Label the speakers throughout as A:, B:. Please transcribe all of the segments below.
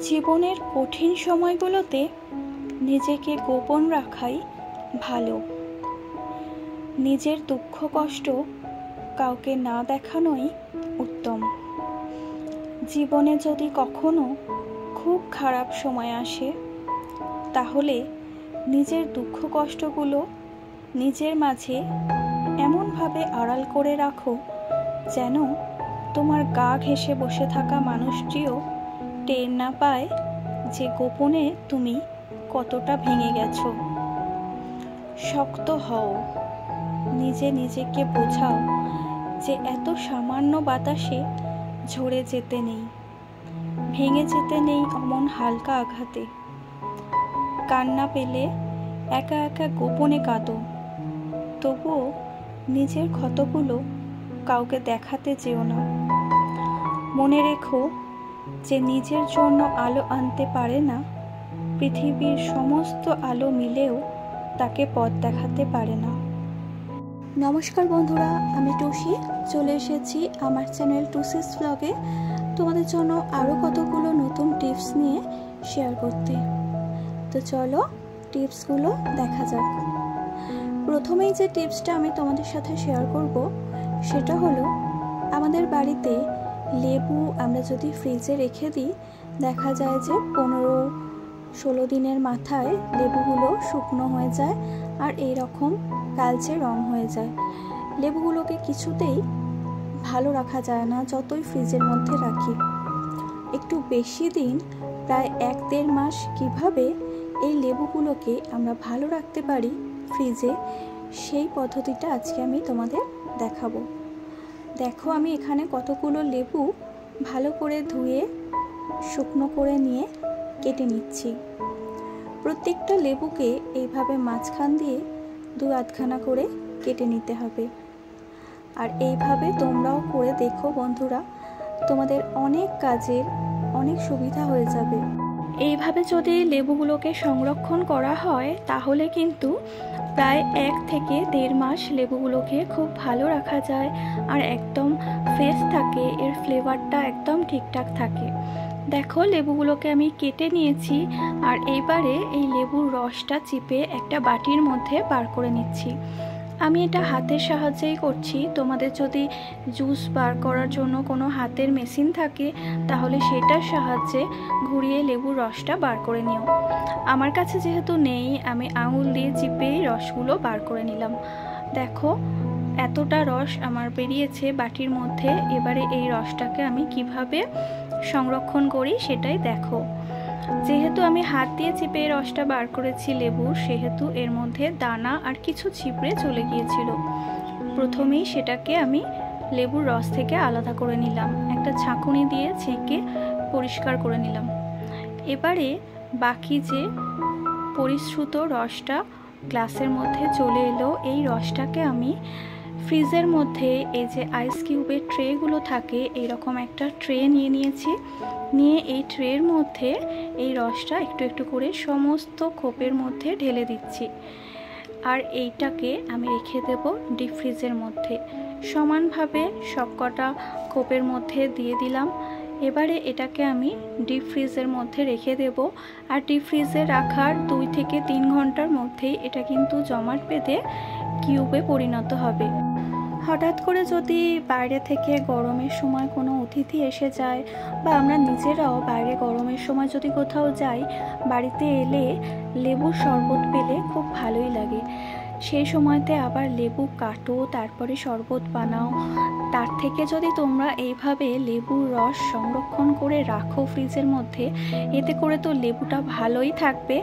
A: জীবনের কঠিন সময়গুলোতে নিজেকে গোপন রাখাই ভালো। নিজের দুঃখ কষ্ট কাউকে না দেখানোই উত্তম। জীবনে যদি কখনো খুব খারাপ সময় আসে, তাহলে নিজের দুঃখ কষ্টগুলো নিজের মাঝে এমনভাবে আড়াল করে রাখো যেন তোমার গা ঘেঁষে বসে থাকা মানুষটিও টের না পায় যে গোপনে তুমি কতটা ভেঙে গেছো। শক্ত হও, নিজেকে বোঝাও যে এত সামান্য বাতাসে ঝরে যেতে নেই, ভেঙে যেতে নেই অমন হালকা আঘাতে। কান্না পেলে একা একা গোপনে কাঁদো, তবুও নিজের ক্ষতগুলো কাউকে দেখাতে যেও না। মনে রেখো যে নিজের জন্য আলো আনতে পারে না পৃথিবীর সমস্ত আলো মিলেও তাকে পথ দেখাতে পারে না। নমস্কার বন্ধুরা, আমি টুসি চলে এসেছি আমার চ্যানেল টুসিস ব্লগে তোমাদের জন্য আরও কতগুলো নতুন টিপস নিয়ে শেয়ার করতে। তো চলো টিপসগুলো দেখা যাক। প্রথমেই যে টিপসটা আমি তোমাদের সাথে শেয়ার করব সেটা হলো, আমাদের বাড়িতে লেবু আমরা যদি ফ্রিজে রেখে দিই, দেখা যায় যে 15-16 দিনের মাথায় লেবুগুলো শুকনো হয়ে যায় আর এইরকম কালচে রং হয়ে যায়। লেবুগুলোকে কিছুতেই ভালো রাখা যায় না যতই ফ্রিজের মধ্যে রাখি। একটু বেশি দিন, প্রায় 1-1.5 মাস কিভাবে এই লেবুগুলোকে আমরা ভালো রাখতে পারি ফ্রিজে, সেই পদ্ধতিটা আজকে আমি তোমাদের দেখাবো। দেখো, আমি এখানে কতগুলো লেবু ভালো করে ধুয়ে শুকনো করে নিয়ে কেটে নিচ্ছি। প্রত্যেকটা লেবুকে এইভাবে মাঝখান দিয়ে 2-8খানা করে কেটে নিতে হবে। আর এইভাবে তোমরাও করে দেখো বন্ধুরা, তোমাদের অনেক কাজের অনেক সুবিধা হয়ে যাবে। এইভাবে যদি লেবুগুলোকে সংরক্ষণ করা হয় তাহলে কিন্তু প্রায় 1 থেকে 1.5 মাস লেবুগুলোকে খুব ভালো রাখা যায় আর একদম ফ্রেশ থাকে, এর ফ্লেভারটা একদম ঠিকঠাক থাকে। দেখো, লেবুগুলোকে আমি কেটে নিয়েছি আর এইবারে এই লেবুর রসটা চিপে একটা বাটির মধ্যে বার করে নিচ্ছি। আমি এটা হাতের সাহায্যেই করছি। তোমাদের যদি জুস বার করার জন্য কোনো হাতের মেশিন থাকে তাহলে সেটার সাহায্যে ঘুরিয়ে লেবুর রসটা বার করে নিও। আমার কাছে যেহেতু নেই, আমি আঙুল দিয়ে চিপেই রসগুলো বার করে নিলাম। দেখো, এতটা রস আমার বেরিয়েছে বাটির মধ্যে। এবারে এই রসটাকে আমি কিভাবে সংরক্ষণ করি সেটাই দেখো। যেহেতু আমি হাত দিয়ে চিপে রসটা বার করেছি লেবুর, সেহেতু এর মধ্যে দানা আর কিছু ছিপড়ে চলে গিয়েছিল। প্রথমেই সেটাকে আমি লেবুর রস থেকে আলাদা করে নিলাম, একটা ছাঁকুনি দিয়ে ছেঁকে পরিষ্কার করে নিলাম। এবারে বাকি যে পরিশ্রুত রসটা গ্লাসের মধ্যে চলে এলো, এই রসটাকে আমি ফ্রিজের মধ্যে এই যে আইস কিউবের ট্রেগুলো থাকে, এইরকম একটা ট্রে নিয়ে নিয়েছি। নিয়ে এই ট্রের মধ্যে এই রসটা একটু একটু করে সমস্ত খোপের মধ্যে ঢেলে দিচ্ছি। আর এইটাকে আমি রেখে দেব ডিপ ফ্রিজের মধ্যে। সমানভাবে সবকটা খোপের মধ্যে দিয়ে দিলাম। এবারে এটাকে আমি ডিপ ফ্রিজের মধ্যে রেখে দেব। আর ডিপ ফ্রিজে রাখার 2 থেকে 3 ঘন্টার মধ্যেই এটা কিন্তু জমাট বেঁধে কিউবে পরিণত হবে। হঠাৎ করে যদি বাইরে থেকে গরমের সময় কোনো অতিথি এসে যায়, বা আমরা নিজেরাও বাইরে গরমের সময় যদি কোথাও যাই, বাড়িতে এলে লেবুর শরবত পেলে খুব ভালোই লাগে। সেই সময়তে আবার লেবু কাটো, তারপরে শরবত বানাও। তার থেকে যদি তোমরা এইভাবে লেবুর রস সংরক্ষণ করে রাখো ফ্রিজের মধ্যে, এতে করে তো লেবুটা ভালোই থাকবে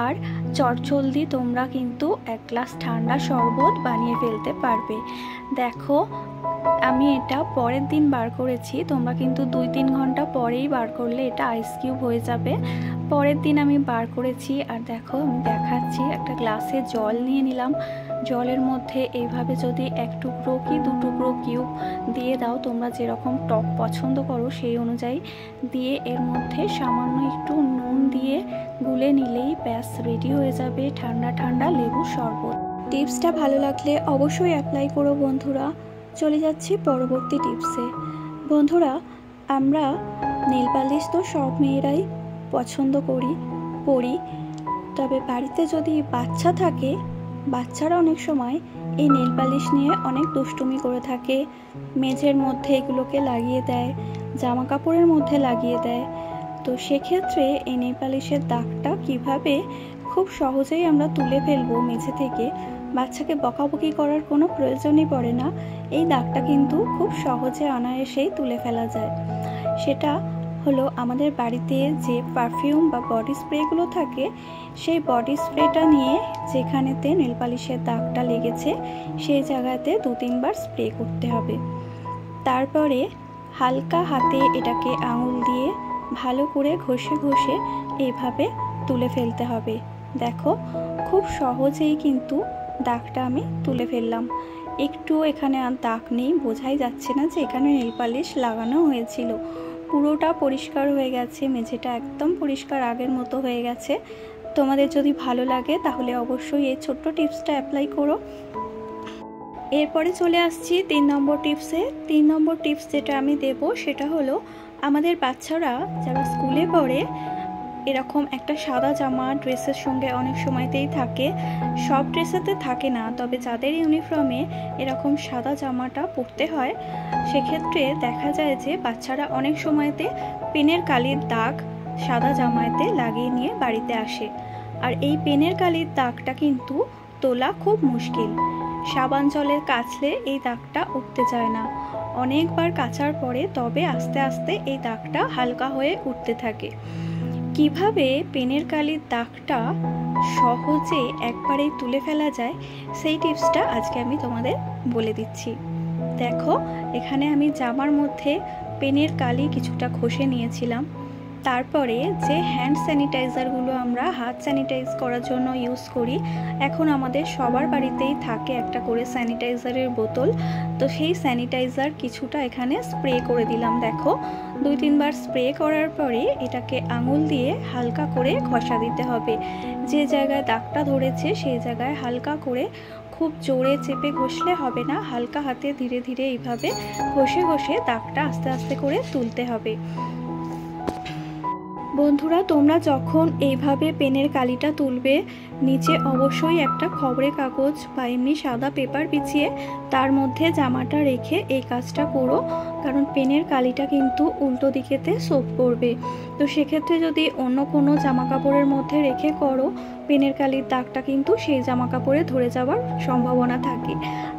A: আর চটজলদি তোমরা কিন্তু 1 গ্লাস ঠান্ডা শরবত বানিয়ে ফেলতে পারবে। দেখো, আমি এটা পরের দিন বার করেছি, তোমরা কিন্তু 2-3 ঘন্টা পরেই বার করলে এটা আইস কিউব হয়ে যাবে। পরের দিন আমি বার করেছি আর দেখো আমি দেখাচ্ছি। একটা গ্লাসে জল নিয়ে নিলাম। জলের মধ্যে এইভাবে যদি 1 টুকরো কি 2 টুকরো কিউব দিয়ে দাও, তোমরা যেরকম টক পছন্দ করো সেই অনুযায়ী দিয়ে, এর মধ্যে সামান্য একটু নুন দিয়ে গুলে নিলেই ব্যাস রেডি হয়ে যাবে ঠান্ডা ঠান্ডা লেবুর শরবত। টিপসটা ভালো লাগলে অবশ্যই অ্যাপ্লাই করো বন্ধুরা। চলে যাচ্ছি পরবর্তী টিপসে। বন্ধুরা, আমরা নেল পালিশ তো সব মেয়েরাই পছন্দ পরি। তবে বাড়িতে যদি বাচ্চা থাকে, বাচ্চারা অনেক সময় এই নেল পালিশ নিয়ে অনেক দুষ্টুমি করে থাকে, মেঝের মধ্যে এগুলোকে লাগিয়ে দেয়, জামা কাপড়ের মধ্যে লাগিয়ে দেয়। তো সেক্ষেত্রে এই নেল পালিশের দাগটা কিভাবে খুব সহজেই আমরা তুলে ফেলবো মেঝে থেকে, বাচ্চাকে বকাবকি করার কোনো প্রয়োজনই পড়ে না। এই দাগটা কিন্তু খুব সহজে অনায়াসেই তুলে ফেলা যায়। সেটা হলো আমাদের বাড়িতে যে পারফিউম বা বডি স্প্রেগুলো থাকে, সেই বডি স্প্রেটা নিয়ে যেখানেতে নেল পালিশের দাগটা লেগেছে সেই জায়গাতে 2-3 বার স্প্রে করতে হবে। তারপরে হালকা হাতে এটাকে আঙুল দিয়ে ভালো করে ঘষে ঘষে এভাবে তুলে ফেলতে হবে। দেখো, খুব সহজেই কিন্তু দাগটা আমি তুলে ফেললাম। একটু এখানে আর দাগ নেই, বোঝাই যাচ্ছে না যে এখানে নেল পালিশ লাগানো হয়েছিল। পুরোটা পরিষ্কার হয়ে গেছে, মেঝেটা একদম পরিষ্কার আগের মতো হয়ে গেছে। তোমাদের যদি ভালো লাগে তাহলে অবশ্যই এই ছোট্ট টিপসটা অ্যাপ্লাই করো। এরপরে চলে আসছি 3 নম্বর টিপসে। 3 নম্বর টিপস যেটা আমি দেব সেটা হলো, আমাদের বাচ্চারা যারা স্কুলে পড়ে এরকম একটা সাদা জামা ড্রেসের সঙ্গে অনেক সময়তেই থাকে, সব ড্রেসেতে থাকে না, তবে যাদের ইউনিফর্মে এরকম সাদা জামাটা পরতে হয়, সেক্ষেত্রে দেখা যায় যে বাচ্চারা অনেক সময়তে পেনের কালির দাগ সাদা জামাতে লাগিয়ে নিয়ে বাড়িতে আসে। আর এই পেনের কালির দাগটা কিন্তু তোলা খুব মুশকিল। সাবান জলে কাচলে এই দাগটা উঠতে চায় না, অনেকবার কাচার পরে তবে আস্তে আস্তে এই দাগটা হালকা হয়ে উঠতে থাকে। কিভাবে পেনের কালির দাগটা সহজে একবারেই তুলে ফেলা যায় সেই টিপসটা আজকে আমি তোমাদের বলে দিচ্ছি। দেখো, এখানে আমি জামার মধ্যে পেনের কালি কিছুটা ঘষে নিয়েছিলাম। তারপরে যে হ্যান্ড স্যানিটাইজারগুলো আমরা হাত স্যানিটাইজ করার জন্য ইউজ করি, এখন আমাদের সবার বাড়িতেই থাকে একটা করে স্যানিটাইজারের বোতল। তো সেই স্যানিটাইজার কিছুটা এখানে স্প্রে করে দিলাম। দেখো, 2-3 বার স্প্রে করার পরে এটাকে আঙুল দিয়ে হালকা করে ঘষা দিতে হবে। যে জায়গায় দাগটা ধরেছে সেই জায়গায় হালকা করে, খুব জোরে চেপে ঘষলে হবে না, হালকা হাতে ধীরে ধীরে এইভাবে ঘষে ঘষে দাগটা আস্তে আস্তে করে তুলতে হবে। বন্ধুরা, তোমরা যখন এইভাবে পেনের কালিটা তুলবে, নিচে অবশ্যই একটা খবরের কাগজ বা এমনি সাদা পেপার বিছিয়ে তার মধ্যে জামাটা রেখে এই কাজটা করো, কারণ পেনের কালিটা কিন্তু উল্টো দিকেতে সোপ করবে। তো সেক্ষেত্রে যদি অন্য কোনো জামা কাপড়ের মধ্যে রেখে করো, পেনের কালির দাগটা কিন্তু সেই জামা কাপড়ে ধরে যাওয়ার সম্ভাবনা থাকে।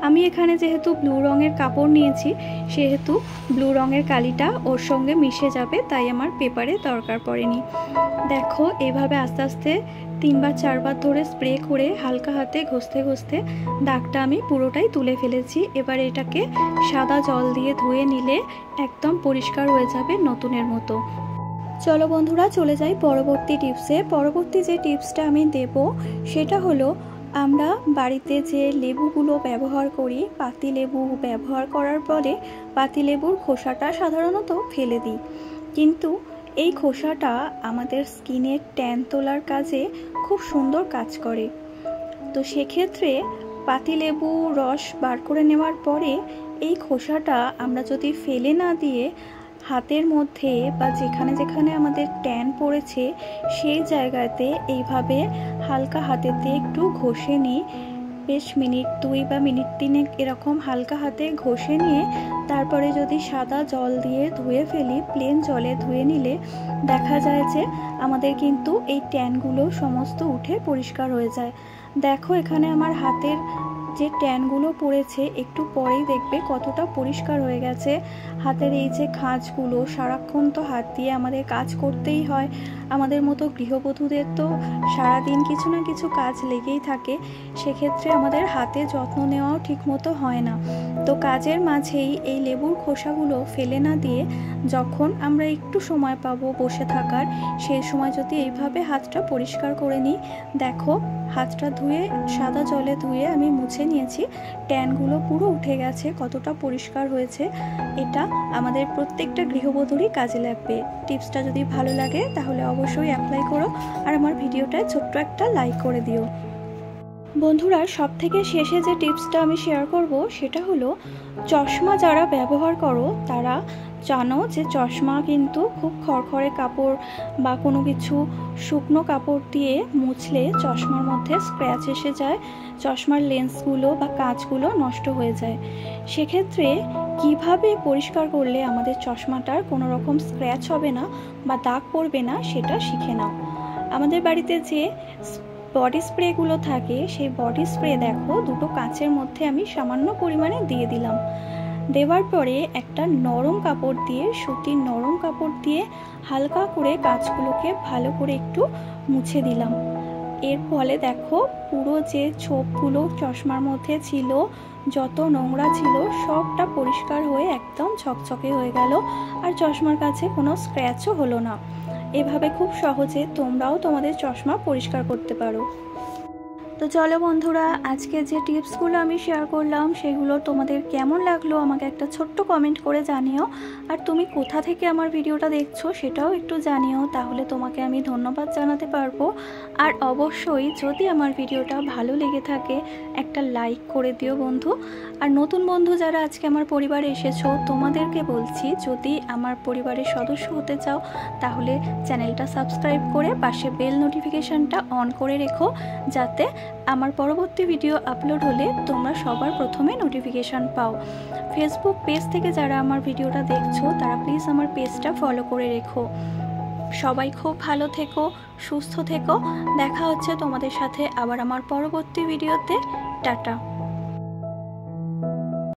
A: আমি এখানে যেহেতু ব্লু রঙের কাপড় নিয়েছি, সেহেতু ব্লু রঙের কালিটা ওর সঙ্গে মিশে যাবে, তাই আমার পেপারে দরকার পড়েনি। দেখো, এভাবে আস্তে আস্তে 3-4 বার ধরে স্প্রে করে হালকা হাতে ঘষতে ঘষতে দাগটা আমি পুরোটাই তুলে ফেলেছি। এবার এটাকে সাদা জল দিয়ে ধুয়ে নিলে একদম পরিষ্কার হয়ে যাবে নতুনের মতো। চলো বন্ধুরা, চলে যাই পরবর্তী টিপসে। পরবর্তী যে টিপসটা আমি দেব সেটা হলো, আমরা বাড়িতে যে লেবুগুলো ব্যবহার করি, পাতিলেবু ব্যবহার করার পরে পাতিলেবুর খোসাটা সাধারণত ফেলে দিই, কিন্তু এই খোসাটা আমাদের স্কিনের ট্যান তোলার কাজে খুব সুন্দর কাজ করে। তো সেক্ষেত্রে পাতিলেবু রস বার করে নেওয়ার পরে এই খোসাটা আমরা যদি ফেলে না দিয়ে হাতের মধ্যে বা যেখানে যেখানে আমাদের ট্যান পড়েছে সেই জায়গাতে এইভাবে হালকা হাতেতে একটু ঘষে নিই। বেশ মিনিট 2 বা মিনিট 3 এরকম হালকা হাতে ঘষে নিয়ে তারপরে যদি সাদা জল দিয়ে ধুয়ে ফেলি, প্লেন জলে ধুয়ে নিলে দেখা যায় যে আমাদের কিন্তু এই ট্যানগুলো সমস্ত উঠে পরিষ্কার হয়ে যায়। দেখো, এখানে আমার হাতের যে ট্যানগুলো পড়েছে একটু পরেই দেখবে কতটা পরিষ্কার হয়ে গেছে। হাতের এই যে খাঁজগুলো, সারাক্ষণ তো হাত দিয়ে আমাদের কাজ করতেই হয়, আমাদের মতো গৃহবধূদের তো সারাদিন কিছু না কিছু কাজ লেগেই থাকে, সেক্ষেত্রে আমাদের হাতে যত্ন নেওয়াও ঠিকমতো হয় না। তো কাজের মাঝেই এই লেবুর খোসাগুলো ফেলে না দিয়ে যখন আমরা একটু সময় পাবো বসে থাকার, সেই সময় যদি এইভাবে হাতটা পরিষ্কার করে নিই, দেখো হাতটা ধুয়ে সাদা জলে ধুয়ে আমি মুছে নিয়েছি, ট্যানগুলো পুরো উঠে গেছে, কতটা পরিষ্কার হয়েছে। এটা আমাদের প্রত্যেকটা গৃহবধূরই কাজে লাগবে। টিপসটা যদি ভালো লাগে তাহলে অবশ্যই অ্যাপ্লাই করো, আর আমার ভিডিওটায় ছোট্ট একটা লাইক করে দিও। বন্ধুরা, সব থেকে শেষে যে টিপসটা আমি শেয়ার করব সেটা হলো, চশমা যারা ব্যবহার করো তারা জানো যে চশমা কিন্তু খুব খড়খড়ে কাপড় বা কোনো কিছু শুকনো কাপড় দিয়ে মুছলে চশমার মধ্যে স্ক্র্যাচ এসে যায়, চশমার লেন্সগুলো বা কাঁচগুলো নষ্ট হয়ে যায়। সেক্ষেত্রে কিভাবে পরিষ্কার করলে আমাদের চশমাটার কোনো রকম স্ক্র্যাচ হবে না বা দাগ পড়বে না সেটা শিখে নাও। আমাদের বাড়িতে যে বডি স্প্রেগুলো থাকে সেই বডি স্প্রে দেখো দুটো কাঁচের মধ্যে আমি সামান্য পরিমাণে দিয়ে দিলাম। দেওয়ার পরে একটা নরম কাপড় দিয়ে, সুতির নরম কাপড় দিয়ে হালকা করে কাঁচগুলোকে ভালো করে একটু মুছে দিলাম। এর ফলে দেখো পুরো যে ছোপগুলো চশমার মধ্যে ছিল, যত নোংরা ছিল সবটা পরিষ্কার হয়ে একদম ঝকঝকে হয়ে গেল, আর চশমার কাছে কোনো স্ক্র্যাচও হলো না। এভাবে খুব সহজে তোমরাও তোমাদের চশমা পরিষ্কার করতে পারো। তো চলো বন্ধুরা, আজকে যে টিপসগুলো আমি শেয়ার করলাম সেগুলো তোমাদের কেমন লাগলো আমাকে একটা ছোট্ট কমেন্ট করে জানিও। আর তুমি কোথা থেকে আমার ভিডিওটা দেখছো সেটাও একটু জানিও, তাহলে তোমাকে আমি ধন্যবাদ জানাতে পারবো। আর অবশ্যই যদি আমার ভিডিওটা ভালো লেগে থাকে একটা লাইক করে দিও বন্ধু। আর নতুন বন্ধু যারা আজকে আমার পরিবারে এসেছো তোমাদেরকে বলছি, যদি আমার পরিবারের সদস্য হতে চাও তাহলে চ্যানেলটা সাবস্ক্রাইব করে পাশে বেল নোটিফিকেশানটা অন করে রেখো, যাতে আমার পরবর্তী ভিডিও আপলোড হলে তোমরা সবার প্রথমে নোটিফিকেশান পাও। ফেসবুক পেজ থেকে যারা আমার ভিডিওটা দেখছো তারা প্লিজ আমার পেজটা ফলো করে রেখো। সবাই খুব ভালো থেকো, সুস্থ থেকো। দেখা হচ্ছে তোমাদের সাথে আবার আমার পরবর্তী ভিডিওতে। টাটা।